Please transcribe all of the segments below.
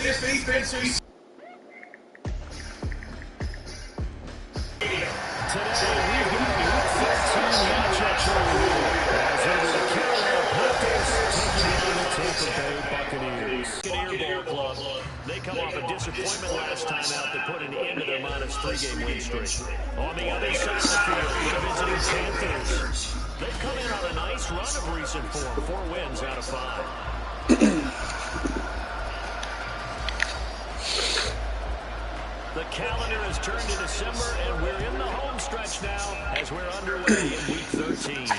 They come off a disappointment last time out that put an end to their -3-game win streak. On the other side of the field, the visiting Panthers. They've come in on a nice run of recent form. 4 wins out of 5. The calendar has turned to December, and we're in the home stretch now as we're underway in Week 13. And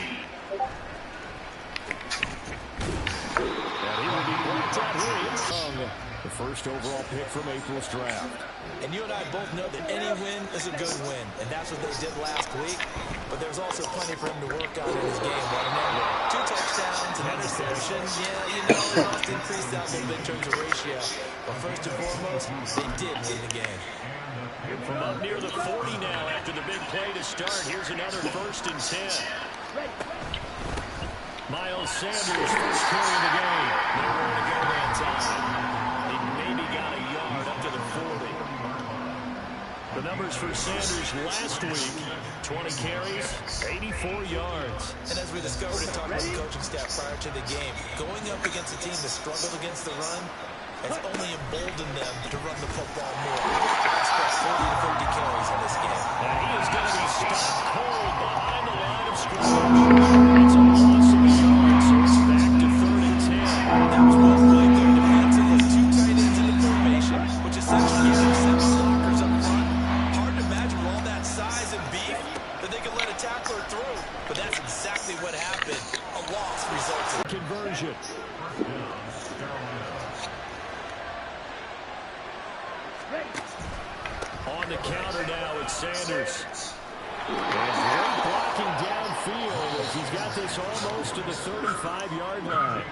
he will be blocked out here. The first overall pick from April's draft. And you and I both know that any win is a good win, and that's what they did last week. But there's also plenty for him to work on in his game. 2 touchdowns, an interception. Yeah, you know, it must increase that a little bit in terms of ratio. But first and foremost, they did win the game. From up near the 40 now after the big play to start. Here's another 1st and 10. Miles Sanders first carry of the game. Nowhere to go that time. He maybe got a yard up to the 40. The numbers for Sanders last week, 20 carries, 84 yards. And as we discovered in talking with the coaching staff prior to the game, going up against a team that struggled against the run has only emboldened them to run the football more. I expect 40 to 50 carries in this game. And he is going to be stopped cold behind the line of scrimmage. It's a loss of a yard, so it's back to 3rd and 10. That was well played there. The Panthers has 2 tight ends in the formation, which essentially gives them 7 blockers up front. Hard to imagine with all that size and beef that they could let a tackler through. But that's exactly what happened. A loss results in conversion. On the counter now, it's Sanders. And great blocking downfield as he's got this almost to the 35-yard line.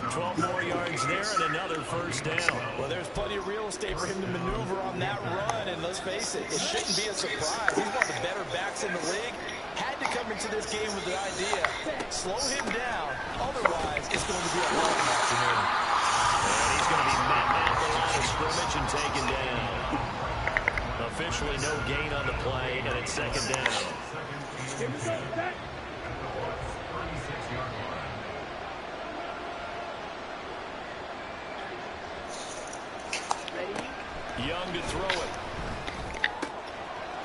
12 more yards there and another 1st down. Well, there's plenty of real estate for him to maneuver on that run. And let's face it, it shouldn't be a surprise. He's one of the better backs in the league. Had to come into this game with the idea, slow him down. Otherwise, it's going to be a long afternoon. And he's going to be met at the line of scrimmage and taken down. Officially no gain on the play, and it's 2nd down. Young to throw it.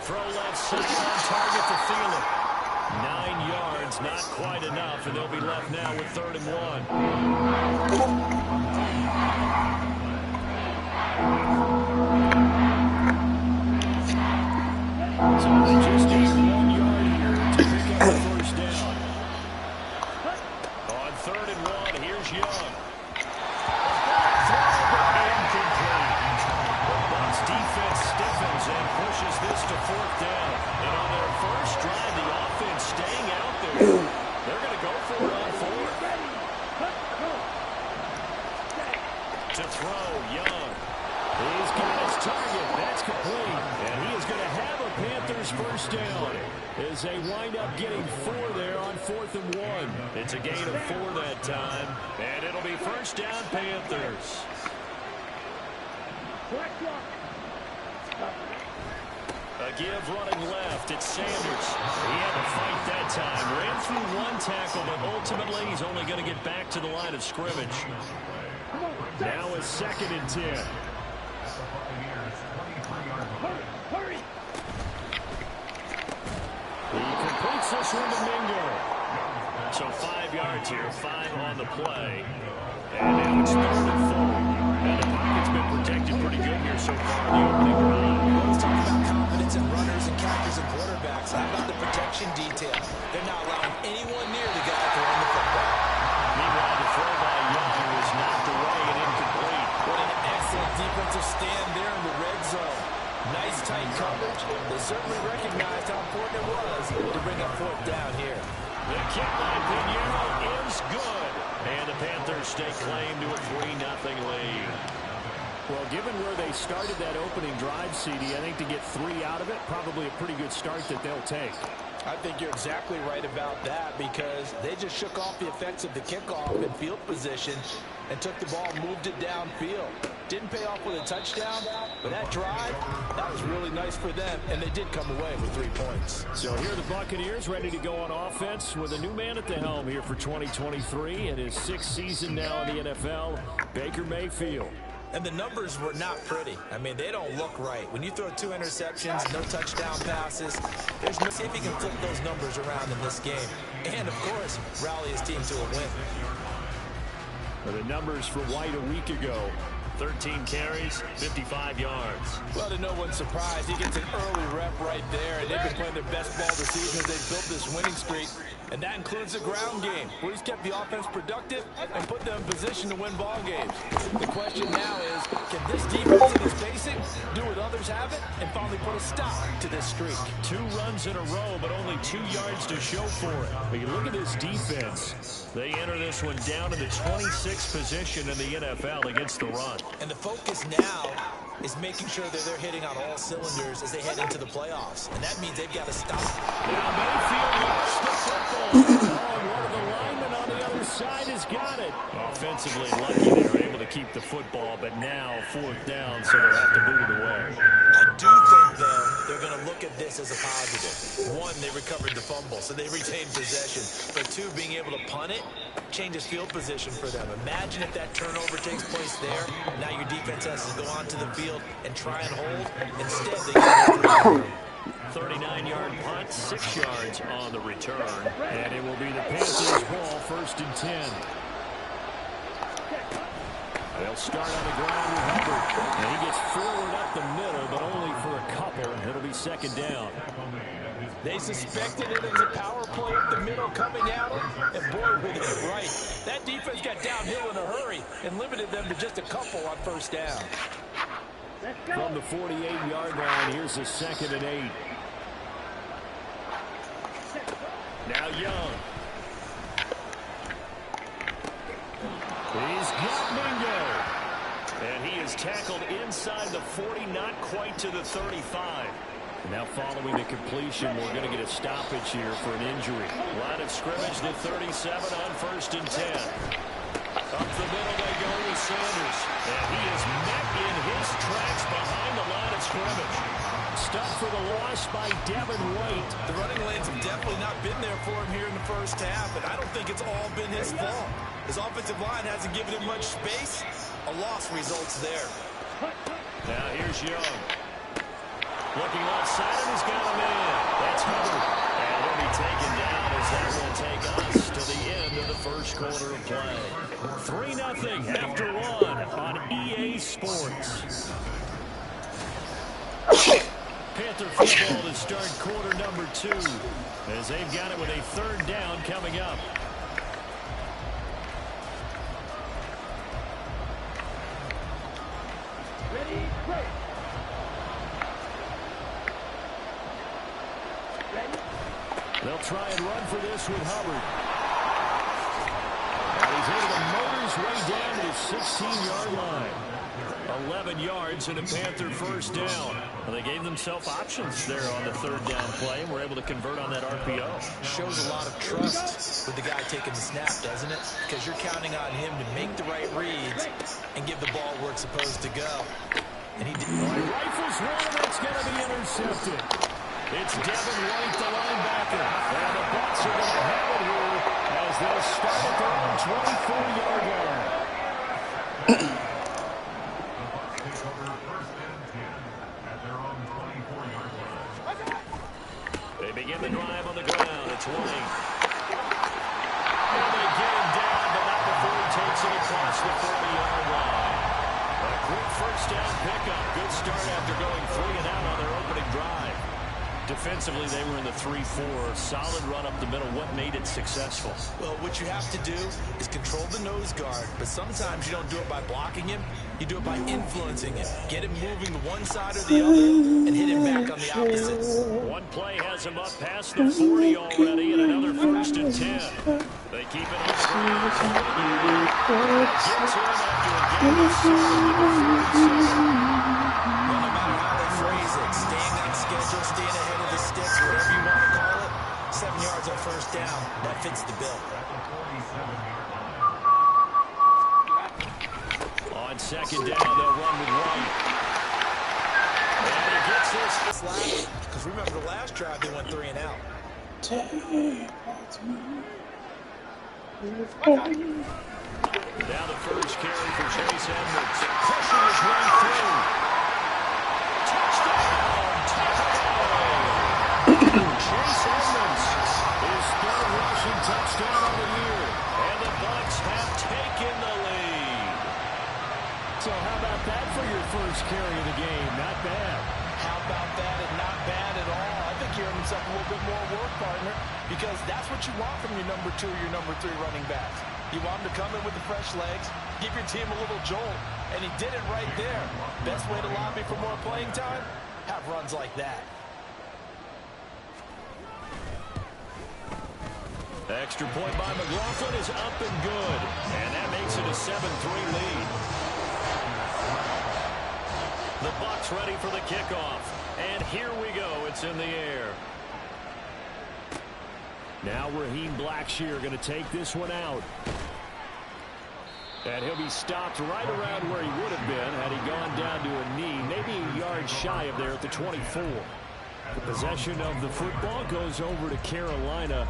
Throw left side on target to Thielen. 9 yards, not quite enough, and they'll be left now with 3rd and 1. So they just need 1 yard here to pick up the 1st down. On 3rd and 1, here's Young. Incomplete. The Bucs defense stiffens and pushes this to 4th down. And on their first drive, the offense staying out there. They're going to go for it on 4th. To throw, Young. He's got his target. That's complete. And he is going to have a Panthers 1st down as they wind up getting 4 there on 4th and 1. It's a gain of 4 that time. And it'll be 1st down Panthers. A give running left. It's Sanders. He had to fight that time. Ran through 1 tackle, but ultimately he's only going to get back to the line of scrimmage. Now it's 2nd and 10. He completes this one to Mingo. So 5 yards here, 5 on the play. And now it's 3rd and 4. And the pocket's been protected pretty good here so far in the opening run. Let's talk about confidence in runners and catchers and quarterbacks. How about the protection detail? They're not allowing anyone near the guy throwing the football. Meanwhile, the throw by Young was knocked away and incomplete. What an excellent defensive stand there in the red zone. Nice tight coverage. They certainly recognized how important it was to bring up 4th down here. The kick by Pinheiro is good. And the Panthers stake claim to a 3-0 lead. Well, given where they started that opening drive, CD, I think to get 3 out of it, probably a pretty good start that they'll take. I think you're exactly right about that because they just shook off the effects of the kickoff in field position and took the ball and moved it downfield. Didn't pay off with a touchdown, but that drive, that was really nice for them, and they did come away with 3 points. So here are the Buccaneers ready to go on offense with a new man at the helm here for 2023 in his 6th season now in the NFL, Baker Mayfield. And the numbers were not pretty. I mean, they don't look right. When you throw 2 interceptions, no touchdown passes, there's no see if he can flip those numbers around in this game. And, of course, rally his team to a win. Well, the numbers for White a week ago. 13 carries, 55 yards. Well, to no one's surprise, he gets an early rep right there, and they've been playing their best ball this season as they've built this winning streak. And that includes the ground game, where he's kept the offense productive and put them in position to win ball games. The question now is, can this defense in its basic do what others haven't and finally put a stop to this streak? 2 runs in a row, but only 2 yards to show for it. But you look at this defense. They enter this one down in the 26th position in the NFL against the run. And the focus now is making sure that they're hitting on all cylinders as they head into the playoffs. And that means they've got to stop. Now Mayfield lost the football. One of the linemen on the other side has got it. Offensively lucky they were able to keep the football, but now 4th down, so they'll have to boot it away. I do think, though, they're going to look at this as a positive. 1, they recovered the fumble, so they retained possession. But 2, being able to punt it changes field position for them. Imagine if that turnover takes place there. Now your defense has to go onto the field and try and hold. Instead, they get 39-yard punt, 6 yards on the return. And it will be the Panthers' ball, 1st and 10. They'll start on the ground with Hubbard. And he gets forward up the middle, but only for a couple. It'll be 2nd down. They suspected it was a power play up the middle coming at them, and boy, were they right. That defense got downhill in a hurry and limited them to just a couple on 1st down. From the 48-yard line, here's the 2nd and 8. Now Young. He's got Mingo. And he is tackled inside the 40, not quite to the 35. Now following the completion, we're going to get a stoppage here for an injury. Line of scrimmage to 37 on 1st and 10. Up the middle they go with Sanders. And he is met in his tracks behind the line of scrimmage. Stuffed for the loss by Devin White. The running lanes have definitely not been there for him here in the 1st half, and I don't think it's all been his fault. His offensive line hasn't given him much space. A loss results there. Now here's Young. Looking offside, and he's got a man. That's Hubbard. And he'll be taken down as that will take us to the end of the 1st quarter of play. 3-0 after 1 on EA Sports. Panther football to start quarter number 2 as they've got it with a 3rd down coming up. Ready, play. They'll try and run for this with Hubbard. And he's able to motor his way down to the 16-yard line. 11 yards and a Panther 1st down. Well, they gave themselves options there on the 3rd down play and were able to convert on that RPO. Shows a lot of trust with the guy taking the snap, doesn't it? Because you're counting on him to make the right reads and give the ball where it's supposed to go. And he did. He rifles one, and it's going to be intercepted. It's Devin White, the linebacker. And the Bucs are going to have it here as they'll start at their own 24-yard line. They begin the drive on the ground. It's White. And they get him down, but not before he takes it across the 40-yard line. A quick 1st down pickup. Good start after going 3 and out on their opening drive. Defensively, they were in the 3-4. Solid run up the middle. What made it successful? Well, what you have to do is control the nose guard, but sometimes you don't do it by blocking him. You do it by influencing him. Get him moving to one side or the other and hit him back on the opposites. One play has him up past the 40 already, and another 1st and 10. They keep it on the ground. Gets him after a game of 7 to the 47. Well, no matter how they phrase it, staying on schedule, staying ahead of the sticks, whatever you want to call it, 7 yards on 1st down, that fits the bill. On 2nd down, they'll slack, because remember the last drive they went 3 and out. Now the first carry for Chase Edmonds. Pushing his way through. Touchdown, Tampa Bay. Chase Edmonds, his third rushing touchdown of the year. And the Bucs have taken the lead. So how about that for your first carry of the game? Not bad. How about that? And not bad at all. I think you're earning himself a little bit more work, partner, because that's what you want from your number 2 or your number 3 running backs. You want him to come in with the fresh legs, give your team a little jolt, and he did it right there. Best way to lobby for more playing time? Have runs like that. Extra point by McLaughlin is up and good, and that makes it a 7-3 lead. The Bucs ready for the kickoff, and here we go. It's in the air. Now Raheem Blackshear going to take this one out. And he'll be stopped right around where he would have been had he gone down to a knee, maybe a yard shy of there at the 24. The possession of the football goes over to Carolina.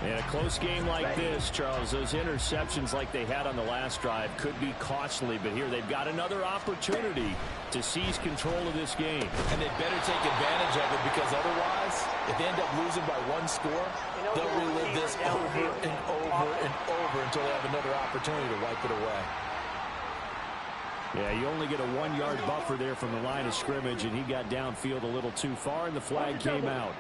And a close game like this, Charles, those interceptions like they had on the last drive could be costly. But here they've got another opportunity to seize control of this game. And they better take advantage of it, because otherwise, if they end up losing by 1 score, they'll relive this over and over and over until they have another opportunity to wipe it away. Yeah, you only get a 1-yard buffer there from the line of scrimmage, and he got downfield a little too far, and the flag came out.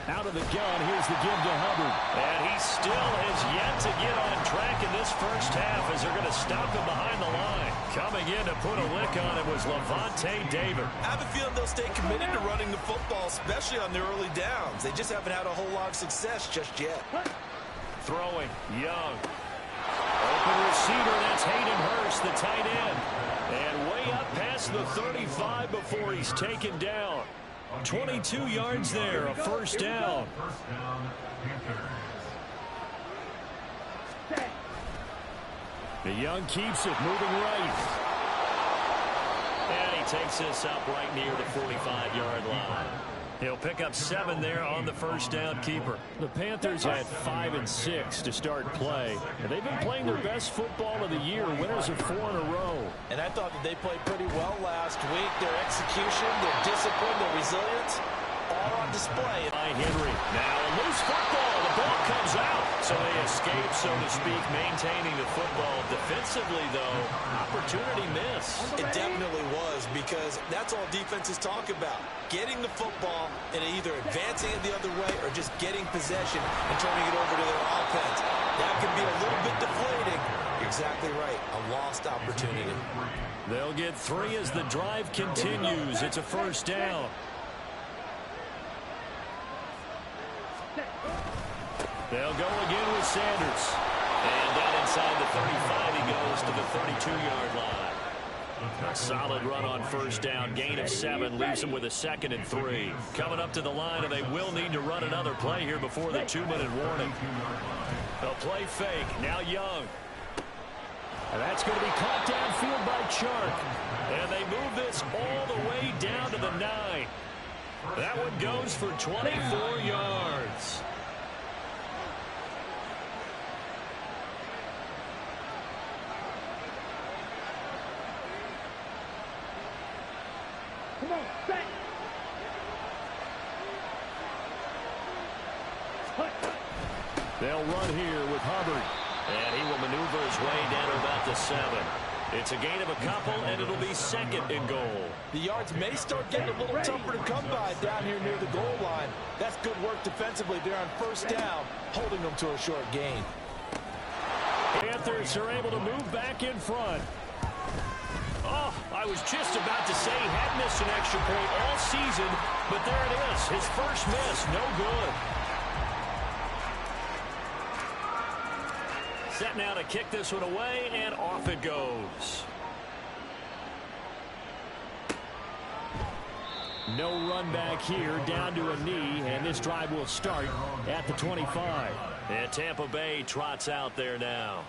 Out of the gun, here's the give to Hubbard. And he still has yet to get on track in this first half as they're going to stop him behind the line. Coming in to put a lick on it was Levante David. I have a feeling they'll stay committed to running the football, especially on their early downs. They just haven't had a whole lot of success just yet. Throwing, Young. Open receiver, that's Hayden Hurst, the tight end. And way up past the 35 before he's taken down. 22 yards there, a first down. The Young keeps it, moving right. And he takes this up right near the 45-yard line. He'll pick up 7 there on the first down keeper. The Panthers had 5 and 6 to start play. And they've been playing their best football of the year, winners of 4 in a row. And I thought that they played pretty well last week. Their execution, their discipline, their resilience, all on display. By Henry. Now a loose football. The ball comes out. So they escape, so to speak, maintaining the football. Defensively, though, opportunity miss. It definitely was, because that's all defenses talk about. Getting the football and either advancing it the other way or just getting possession and turning it over to their offense. That can be a little bit deflating. You're exactly right. A lost opportunity. They'll get 3 as the drive continues. It's a first down. They'll go again with Sanders. And down inside the 35, he goes to the 32-yard line. A solid run on first down. Gain of 7 leaves them with a 2nd and 3. Coming up to the line, and they will need to run another play here before the 2-minute warning. They'll play fake. Now Young. And that's going to be caught downfield by Chark. And they move this all the way down to the 9. That one goes for 24 yards. Come on, back. They'll run here with Hubbard. And he will maneuver his way down to about the 7. It's a gain of a couple, and it'll be 2nd and goal. The yards may start getting a little tougher to come by down here near the goal line. That's good work defensively there on first down, holding them to a short gain. Panthers are able to move back in front. Oh, I was just about to say he had missed an extra point all season, but there it is. His first miss, no good. Set now to kick this one away, and off it goes. No run back here, down to a knee, and this drive will start at the 25. And Tampa Bay trots out there now.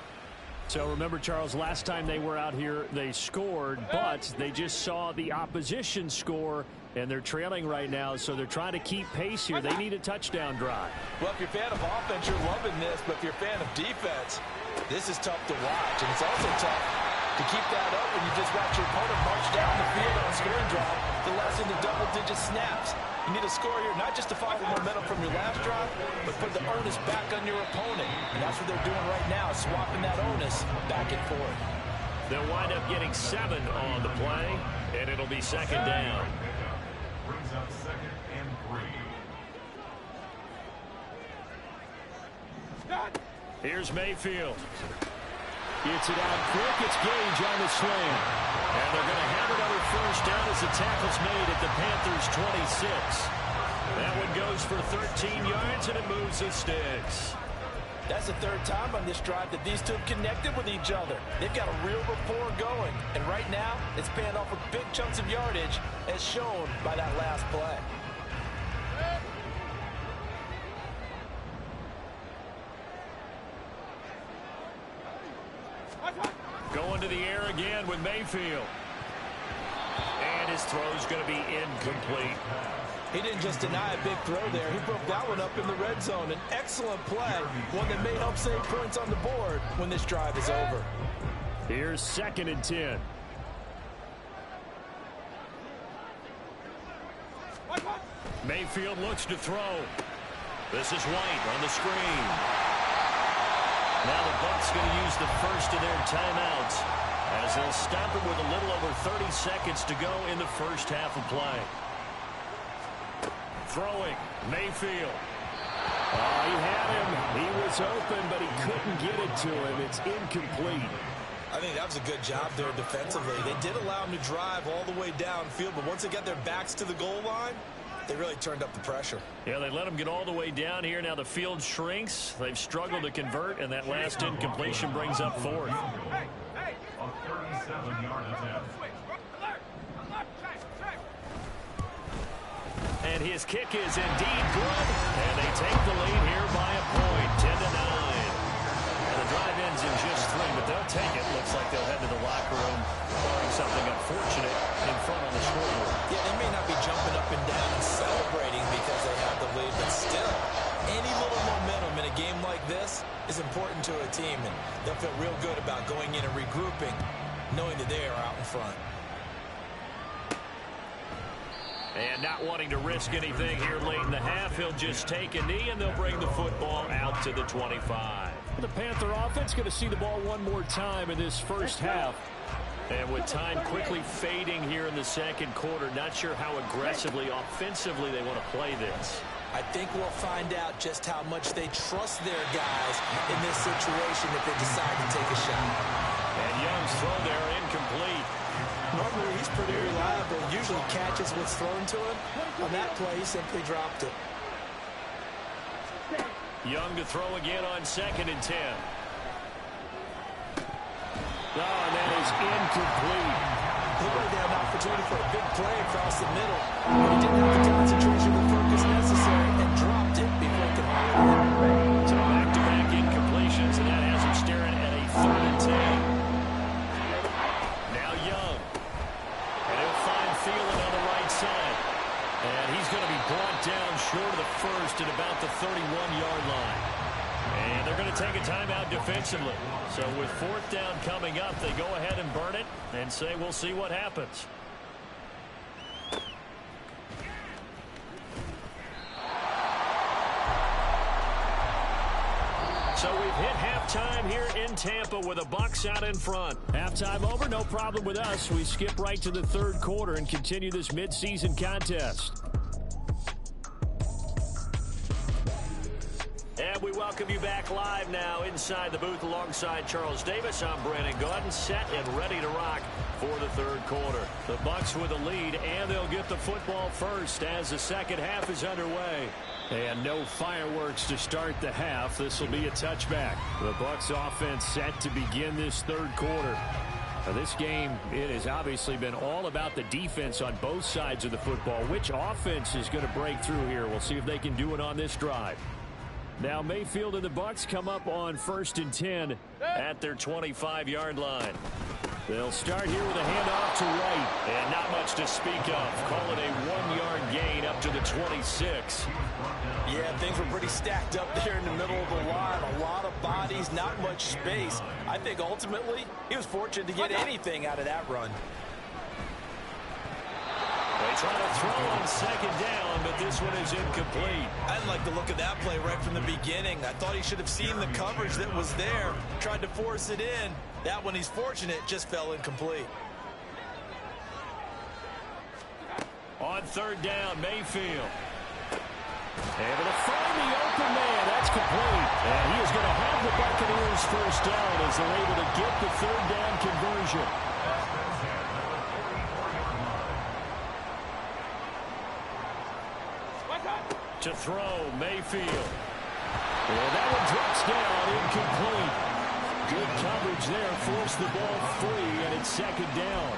So remember, Charles, last time they were out here, they scored, but they just saw the opposition score, and they're trailing right now, so they're trying to keep pace here. They need a touchdown drive. Well, if you're a fan of offense, you're loving this, but if you're a fan of defense, this is tough to watch, and it's also tough to keep that up when you just watch your opponent march down the field on a scoring drive to less than the double-digit snaps. You need a score here, not just to follow the momentum from your last drive, but put the onus back on your opponent. And that's what they're doing right now, swapping that onus back and forth. They'll wind up getting 7 on the play, and it'll be second down. Brings up 2nd and 3. Here's Mayfield. Gets it out quick. It's Gage on the slam. And they're going to have another first down as the tackle's made at the Panthers' 26. That one goes for 13 yards, and it moves the sticks. That's the 3rd time on this drive that these two have connected with each other. They've got a real rapport going. And right now, it's paying off with big chunks of yardage, as shown by that last play. Going to the air again with Mayfield. And his throw's going to be incomplete. He didn't just deny a big throw there. He broke that one up in the red zone. An excellent play, one that may help save points on the board when this drive is over. Here's 2nd and 10. Mayfield looks to throw. This is White on the screen. Now the Bucs going to use the first of their timeouts as they'll stop it with a little over 30 seconds to go in the first half of play. Throwing, Mayfield. Oh, he had him. He was open, but he couldn't get it to him. It's incomplete. I think that was a good job there defensively. They did allow him to drive all the way downfield, but once they got their backs to the goal line, they really turned up the pressure. Yeah, they let him get all the way down here. Now the field shrinks. They've struggled to convert, and that last incompletion brings up 4th. A 37-yard attempt. And his kick is indeed good. And they take the lead here by a point, 10-9. And the drive ends in just 3, but they'll take it. Looks like they'll head to the locker room, barring something unfortunate in front on the scoreboard. Yeah, they may not be jumping up and down and celebrating because they have the lead, but still, any little momentum in a game like this is important to a team, and they'll feel real good about going in and regrouping, knowing that they are out in front. And not wanting to risk anything here late in the half, he'll just take a knee, and they'll bring the football out to the 25. The Panther offense going to see the ball one more time in this first half. And with time quickly fading here in the second quarter, not sure how aggressively, offensively they want to play this. I think we'll find out just how much they trust their guys in this situation if they decide to take a shot. And Young's throw there incomplete. Normally he's pretty reliable, usually catches what's thrown to him. On that play, he simply dropped it. Young to throw again on 2nd and 10. Oh, and that is incomplete. He laid down an opportunity for a big play across the middle, but he didn't have the concentration or the focus necessary and dropped it before he could haul it in. So back-to-back incompletions, and that has him staring at a 3rd and 10. Now Young. And he'll find Thielen on the right side. And he's going to be brought down short of the first at about the 31-yard line. And they're going to take a timeout defensively. So with 4th down coming up, they go ahead and burn it and say we'll see what happens. So we've hit halftime here in Tampa with the Bucs out in front. Halftime over, no problem with us. We skip right to the 3rd quarter and continue this midseason contest. And we welcome you back live now inside the booth alongside Charles Davis. I'm Brandon Gordon, set and ready to rock for the 3rd quarter. The Bucs with a lead, and they'll get the football first as the second half is underway. And no fireworks to start the half. This will be a touchback. The Bucs offense set to begin this 3rd quarter. Now this game, it has obviously been all about the defense on both sides of the football. Which offense is going to break through here? We'll see if they can do it on this drive. Now Mayfield and the Bucs come up on 1st and 10 at their 25-yard line. They'll start here with a handoff to Wright. And not much to speak of. Call it a 1-yard gain up to the 26. Yeah, things were pretty stacked up there in the middle of the line. A lot of bodies, not much space. I think ultimately he was fortunate to get anything out of that run. They try to throw on 2nd down, but this one is incomplete. I didn't like the look of that play right from the beginning. I thought he should have seen the coverage that was there, tried to force it in. That one, he's fortunate, just fell incomplete. On 3rd down, Mayfield. Able to find the open man. That's complete. And he is going to have the Buccaneers 1st down as they're able to get the 3rd down conversion. To throw, Mayfield. And that one drops down, incomplete. Good coverage there, forced the ball free, and it's 2nd down.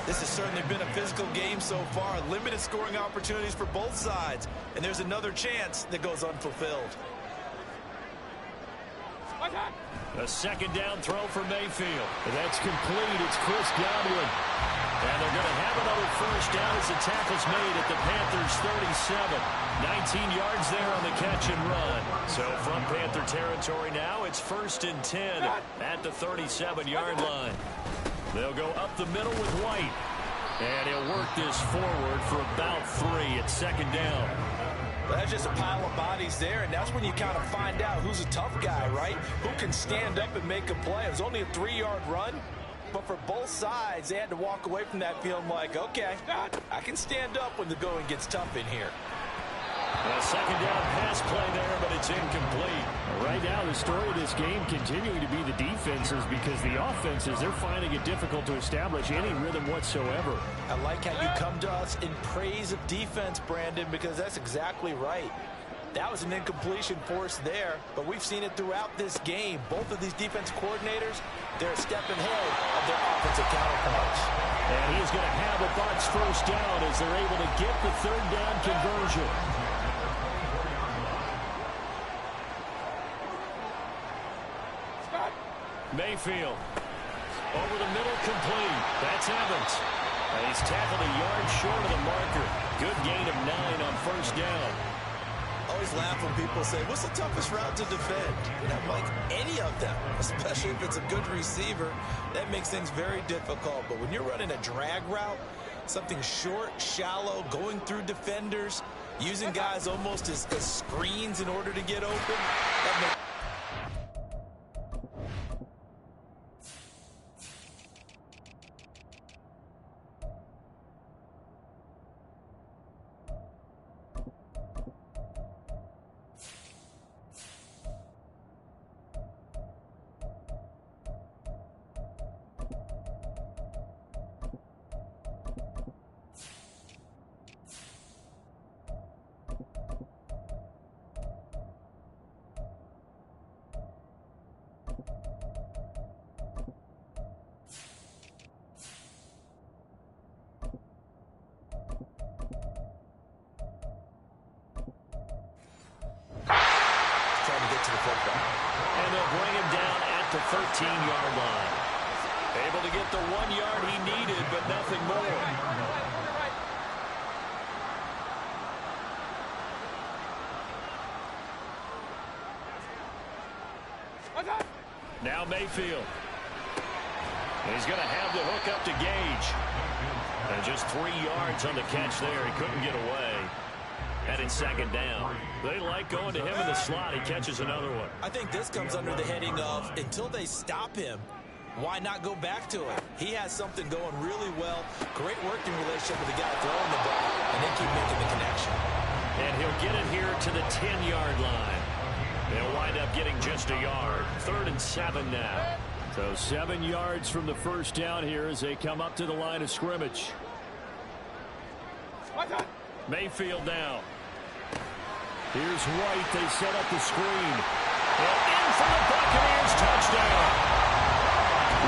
This has certainly been a physical game so far. Limited scoring opportunities for both sides. And there's another chance that goes unfulfilled. A 2nd down throw for Mayfield. And that's complete. It's Chris Godwin. And they're going to have another 1st down as the tackle's made at the Panthers' 37. 19 yards there on the catch and run. So from Panther territory now, it's 1st and 10 at the 37-yard line. They'll go up the middle with White. And he'll work this forward for about 3 at 2nd down. Well, that's just a pile of bodies there, and that's when you kind of find out who's a tough guy, right? Who can stand up and make a play. It was only a 3-yard run, but for both sides, they had to walk away from that feeling like, okay, I can stand up when the going gets tough in here. A 2nd down pass play there, but it's incomplete. Right now, the story of this game continuing to be the defenses because the offenses, they're finding it difficult to establish any rhythm whatsoever. I like how you come to us in praise of defense, Brandon, because that's exactly right. That was an incompletion forced there, but we've seen it throughout this game. Both of these defense coordinators, they're a step ahead of their offensive counterparts. And he's going to have a Bucs 1st down as they're able to get the 3rd down conversion. Mayfield. Over the middle, complete. That's Evans. And he's tackled a yard short of the marker. Good gain of 9 on 1st down. Always laugh when people say, what's the toughest route to defend? And I'm like, any of them, especially if it's a good receiver. That makes things very difficult. But when you're running a drag route, something short, shallow, going through defenders, using guys almost as screens in order to get open, that makes And they'll bring him down at the 13-yard line. Able to get the 1 yard he needed, but nothing more. Now Mayfield. He's going to have the hook up to Gage. And just 3 yards on the catch there. He couldn't get away. And it's 2nd down. They like going to him in the slot. He catches another one. I think this comes under the heading of, until they stop him, why not go back to him? He has something going really well. Great working relationship with the guy throwing the ball, and they keep making the connection. And he'll get it here to the 10-yard line. They'll wind up getting just a yard. 3rd and 7 now. So 7 yards from the 1st down here as they come up to the line of scrimmage. Mayfield now. Here's White. They set up the screen. And in for the Buccaneers. Touchdown.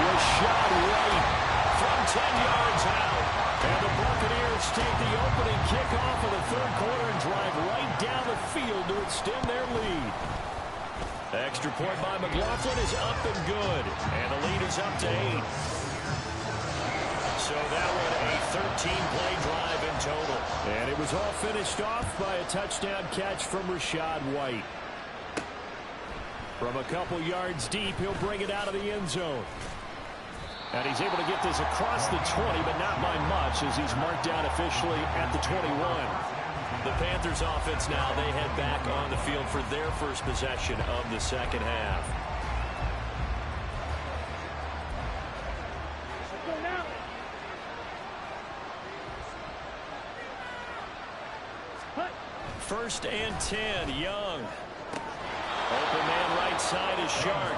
Rashad White from 10 yards out. And the Buccaneers take the opening kickoff of the 3rd quarter and drive right down the field to extend their lead. extra point by McLaughlin is up and good. And the lead is up to 8. So that one a 13-play drive in total. And it was all finished off by a touchdown catch from Rachaad White. From a couple yards deep, he'll bring it out of the end zone. And he's able to get this across the 20, but not by much, as he's marked down officially at the 21. The Panthers offense now, they head back on the field for their first possession of the second half. First and 10, Young. Open man right side is Shark.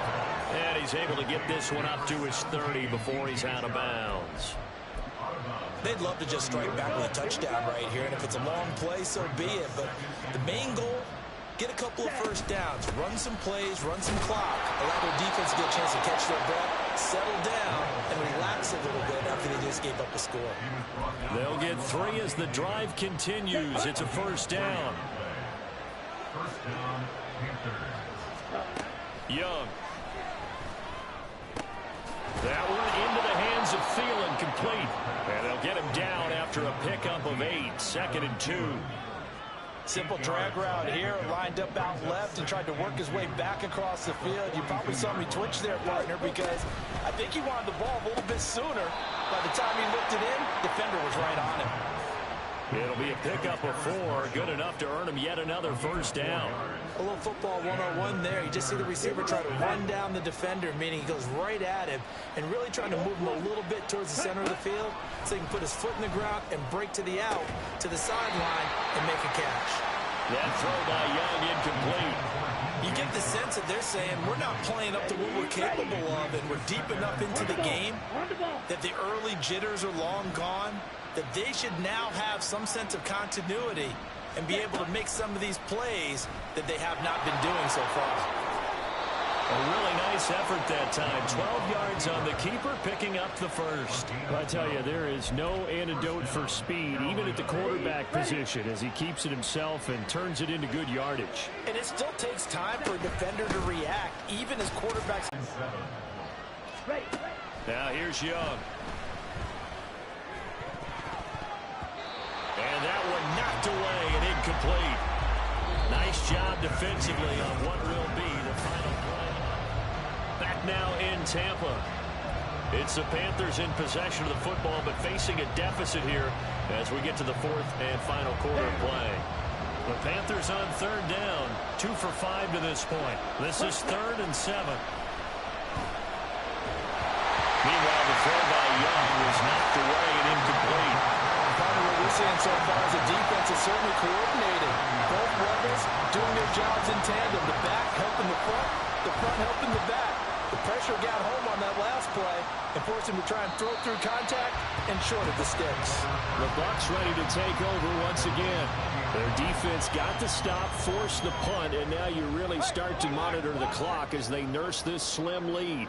And he's able to get this one up to his 30 before he's out of bounds. They'd love to just strike back with a touchdown right here, and if it's a long play, so be it. But the main goal, get a couple of first downs, run some plays, run some clock, allow their defense to get a chance to catch their breath, settle down, and relax a little bit after they just gave up a score. They'll get 3 as the drive continues. It's a first down. First down, Panthers. Young. That one into the hands of Thielen, complete. And they'll get him down after a pickup of 8. 2nd and 2. Simple drag route here, lined up out left and tried to work his way back across the field. You probably saw me twitch there, partner, because I think he wanted the ball a little bit sooner. By the time he looked it in, defender was right on him. It'll be a pickup of 4, good enough to earn him yet another first down. A little football 101 there. You just see the receiver try to run down the defender, meaning he goes right at him and really trying to move him a little bit towards the center of the field so he can put his foot in the ground and break to the out, to the sideline, and make a catch. That throw by Young incomplete. You get the sense that they're saying we're not playing up to what we're capable of, and we're deep enough into the game that the early jitters are long gone, that they should now have some sense of continuity and be able to make some of these plays that they have not been doing so far. A really nice effort that time. 12 yards on the keeper, picking up the first. I tell you, there is no antidote for speed, even at the quarterback position, as he keeps it himself and turns it into good yardage. And it still takes time for a defender to react, even as quarterbacks. Now here's Young. And that one knocked away and incomplete. Nice job defensively on what will be the final play. Back now in Tampa. It's the Panthers in possession of the football, but facing a deficit here as we get to the 4th and final quarter play. The Panthers on 3rd down, 2 for 5 to this point. This is 3rd and 7. Meanwhile, the throw by Young was knocked away and incomplete. What we're seeing so far is the defense is certainly coordinated. Both levels doing their jobs in tandem. The back helping the front helping the back. The pressure got home on that last play and forced him to try and throw through contact and short of the sticks. The Bucs ready to take over once again. Their defense got the stop, forced the punt, and now you really start to monitor the clock as they nurse this slim lead.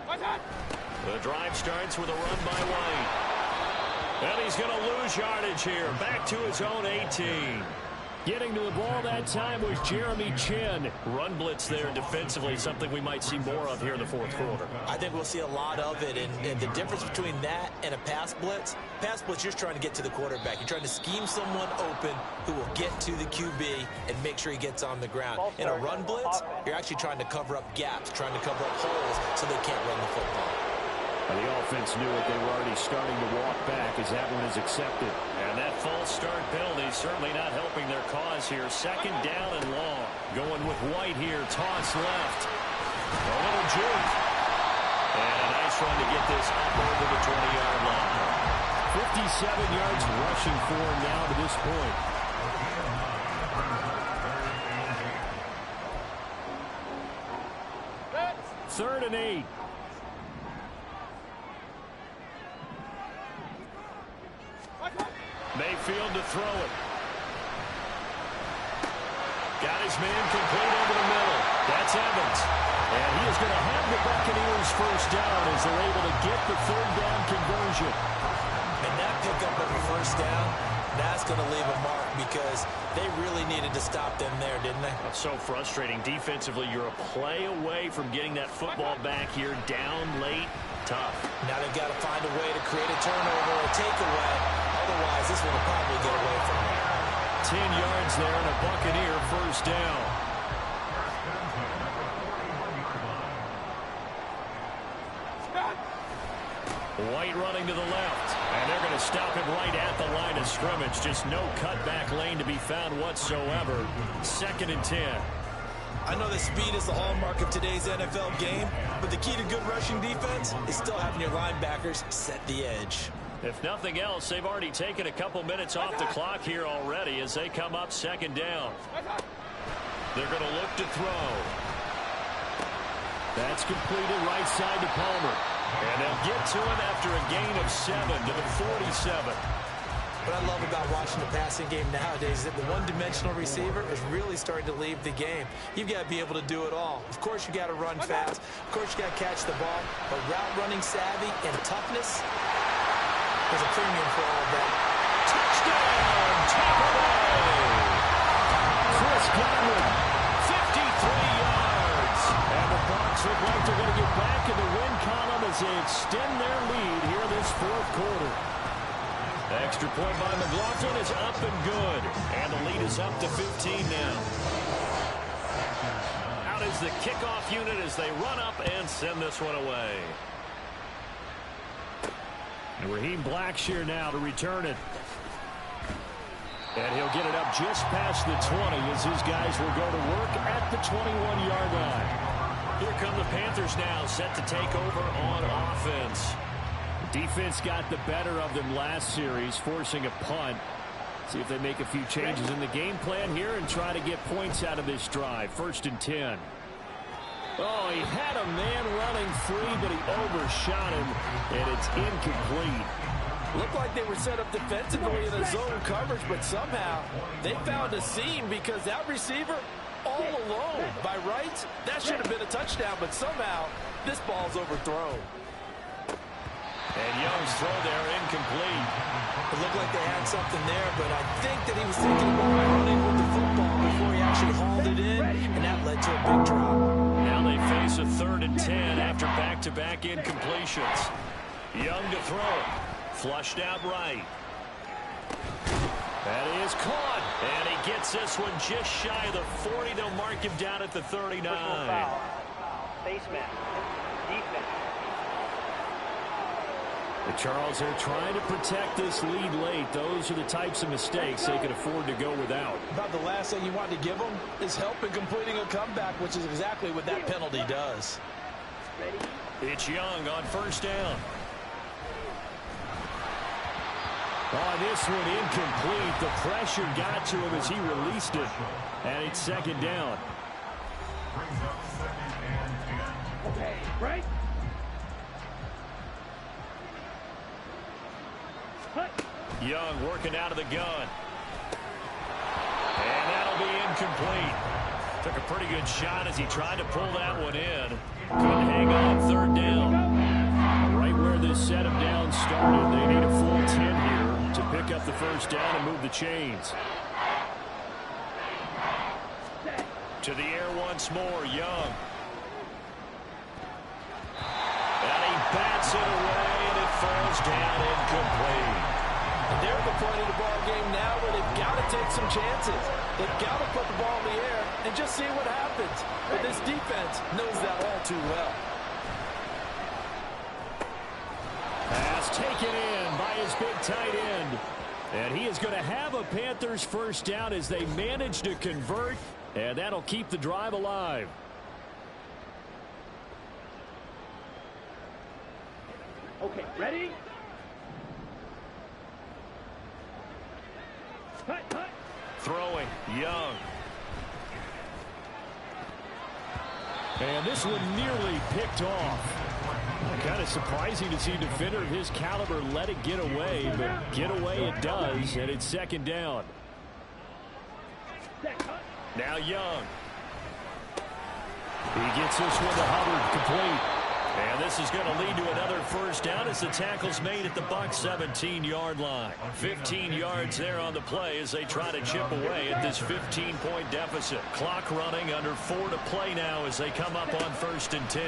The drive starts with a run by White. And he's going to lose yardage here. Back to his own 18. Getting to the ball that time was Jeremy Chin. Run blitz there defensively, something we might see more of here in the 4th quarter. I think we'll see a lot of it, and the difference between that and a pass blitz, you're just trying to get to the quarterback. You're trying to scheme someone open who will get to the QB and make sure he gets on the ground. In a run blitz, you're actually trying to cover up gaps, trying to cover up holes so they can't run the football. And the offense knew it. They were already starting to walk back as that one is accepted. And that false start penalty certainly not helping their cause here. 2nd down and long. Going with White here. Toss left. A little juke. And a nice run to get this up over the 20-yard line. 57 yards rushing for him now to this point. Third and 8. Mayfield to throw it. Got his man complete over the middle. That's Evans. And he is going to have the Buccaneers first down as they're able to get the 3rd down conversion. And that pickup of a first down, That's going to leave a mark because they really needed to stop them there, didn't they? That's so frustrating. Defensively, you're a play away from getting that football back here, down late. Tough. Now they've got to find a way to create a turnover or a takeaway. Otherwise, this one will probably get away from them. 10 yards there and a Buccaneer first down. White running to the left, and they're going to stop him right at the line of scrimmage. Just no cutback lane to be found whatsoever. 2nd and 10. I know that speed is the hallmark of today's NFL game, but the key to good rushing defense is still having your linebackers set the edge. If nothing else, they've already taken a couple minutes off the clock here already as they come up 2nd down. They're going to look to throw. That's completed right side to Palmer. And they'll get to him after a gain of 7 to the 47. What I love about watching the passing game nowadays is that the one-dimensional receiver is really starting to leave the game. You've got to be able to do it all. Of course, you got to run fast. Of course, you got to catch the ball. But route running savvy and toughness, there's a premium for all of that. Touchdown, Tampa Bay! Chris Godwin, 53 yards. And the Bucs look like they're going to get back in the win column as they extend their lead here this 4th quarter. Extra point by McLaughlin is up and good. And the lead is up to 15 now. Out is the kickoff unit as they run up and send this one away. And Raheem Blackshear now to return it. And he'll get it up just past the 20 as his guys will go to work at the 21-yard line. Here come the Panthers now, set to take over on offense. Defense got the better of them last series, forcing a punt. See if they make a few changes in the game plan here and try to get points out of this drive. 1st and 10. Oh, he had a man running free, but he overshot him, and it's incomplete. Looked like they were set up defensively in a zone coverage, but somehow they found a seam because that receiver all alone. By rights, that should have been a touchdown, but somehow this ball's overthrown. And Young's throw there incomplete. It looked like they had something there, but I think that he was thinking about running with the football before he actually hauled it in, and that led to a big drop. Now they face a 3rd and 10 after back-to-back incompletions. Young to throw. Flushed out right. That is caught. And he gets this one just shy of the 40. They'll mark him down at the 39. Face mask. Defense. The Charles are trying to protect this lead late. Those are the types of mistakes they can afford to go without. About the last thing you want to give them is help in completing a comeback, which is exactly what that penalty does. It's Young on 1st down. Oh, this one incomplete. The pressure got to him as he released it. And it's 2nd down. Okay, right? Young working out of the gun. And that'll be incomplete. Took a pretty good shot as he tried to pull that one in. Couldn't hang on 3rd down. Right where this set of downs started, they need a full 10 here to pick up the 1st down and move the chains. To the air once more, Young. And he bats it away, and it falls down incomplete. And they're at the point of the ball game now where they've got to take some chances. They've got to put the ball in the air and just see what happens. But this defense knows that all too well. Pass taken in by his big tight end. And he is going to have a Panthers 1st down as they manage to convert. And that'll keep the drive alive. Okay, ready? Throwing, Young. And this one nearly picked off. Kind of surprising to see a defender of his caliber let it get away, but get away it does, and it's 2nd down. Now Young. He gets this one to Hubbard, complete. And this is going to lead to another first down as the tackle's made at the Bucs 17-yard line. 15 yards there on the play as they try to chip away at this 15-point deficit. Clock running, under 4 to play now as they come up on 1st and 10.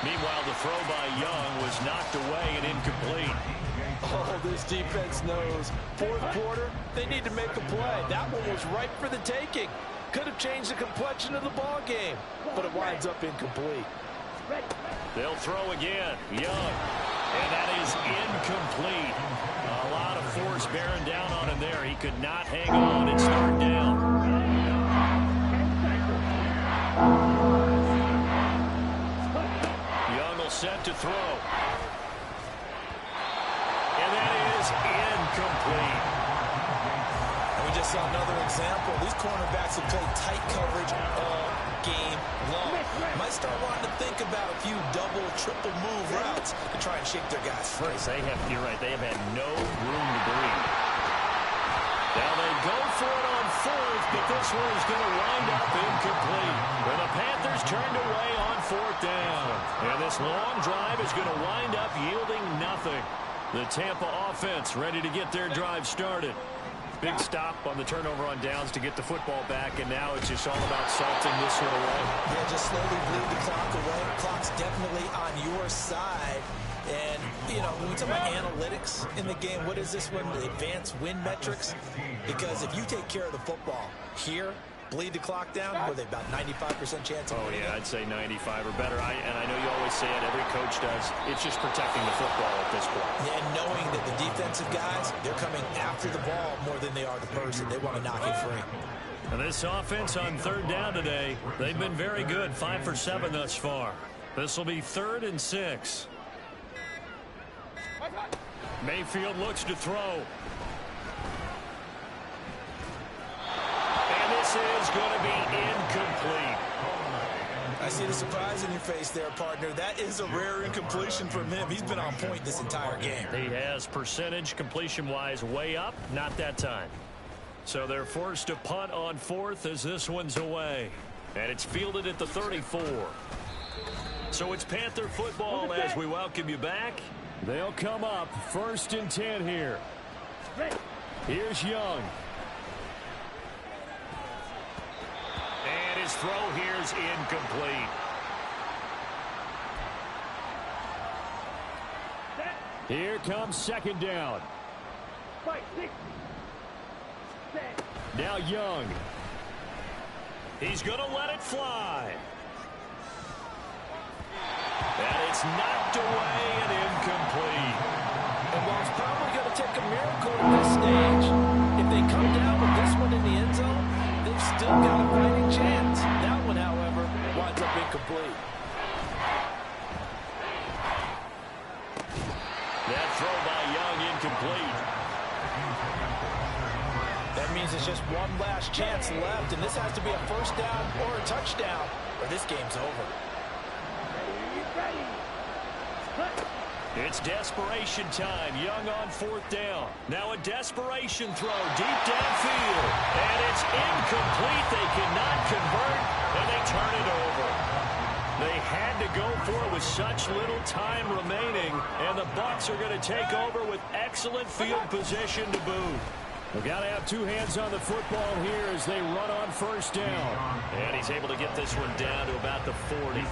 Meanwhile, the throw by Young was knocked away and incomplete. Oh, this defense knows. 4th quarter, they need to make a play. That one was ripe for the taking. Could have changed the complexion of the ball game, but it winds up incomplete. They'll throw again. Young. And that is incomplete. A lot of force bearing down on him there. He could not hang on and start down. Young will set to throw. And that is incomplete. We just saw another example. These cornerbacks have played tight coverage all game long. Might start wanting to think about a few double, triple move routes to try and shake their guys free. You're right. They have had no room to breathe. Now they go for it on 4th, but this one is going to wind up incomplete. And the Panthers turned away on 4th down. And this long drive is going to wind up yielding nothing. The Tampa offense ready to get their drive started. Big stop on the turnover on downs to get the football back, and now it's just all about salting this one away. Yeah, just slowly bleed the clock away. Clock's definitely on your side. And, you know, when we talk about analytics in the game, what is this one? The advanced win metrics? Because if you take care of the football here, bleed the clock down, were they about 95% chance of winning? I'd say 95 or better. And I know you always say it, every coach does. It's just protecting the football at this point. Yeah, and knowing that the defensive guys, they're coming after the ball more than they are the person. They want to knock it free. And this offense on 3rd down today, they've been very good. 5 for 7 thus far. This will be 3rd and 6. Mayfield looks to throw. This is going to be incomplete. I see the surprise in your face there, partner. That is a rare incompletion from him. He's been on point this entire game. He has percentage completion-wise way up, not that time. So they're forced to punt on 4th as this one's away. And it's fielded at the 34. So it's Panther football as we welcome you back. They'll come up 1st and 10 here. Here's Young. And his throw here is incomplete. Here comes 2nd down. Now Young. He's going to let it fly. And it's knocked away and incomplete. And while it's probably going to take a miracle at this stage, if they come down with this one in the end zone, they've still got a fighting chance. That one, however, winds up incomplete. That throw by Young incomplete. That means it's just one last chance left, and this has to be a 1st down or a touchdown, or this game's over. It's desperation time. Young on 4th down. Now a desperation throw deep downfield. And it's incomplete. They cannot convert, and they turn it over. They had to go for it with such little time remaining, and the Bucs are going to take over with excellent field position to boot. We've got to have 2 hands on the football here as they run on 1st down. And he's able to get this one down to about the 40.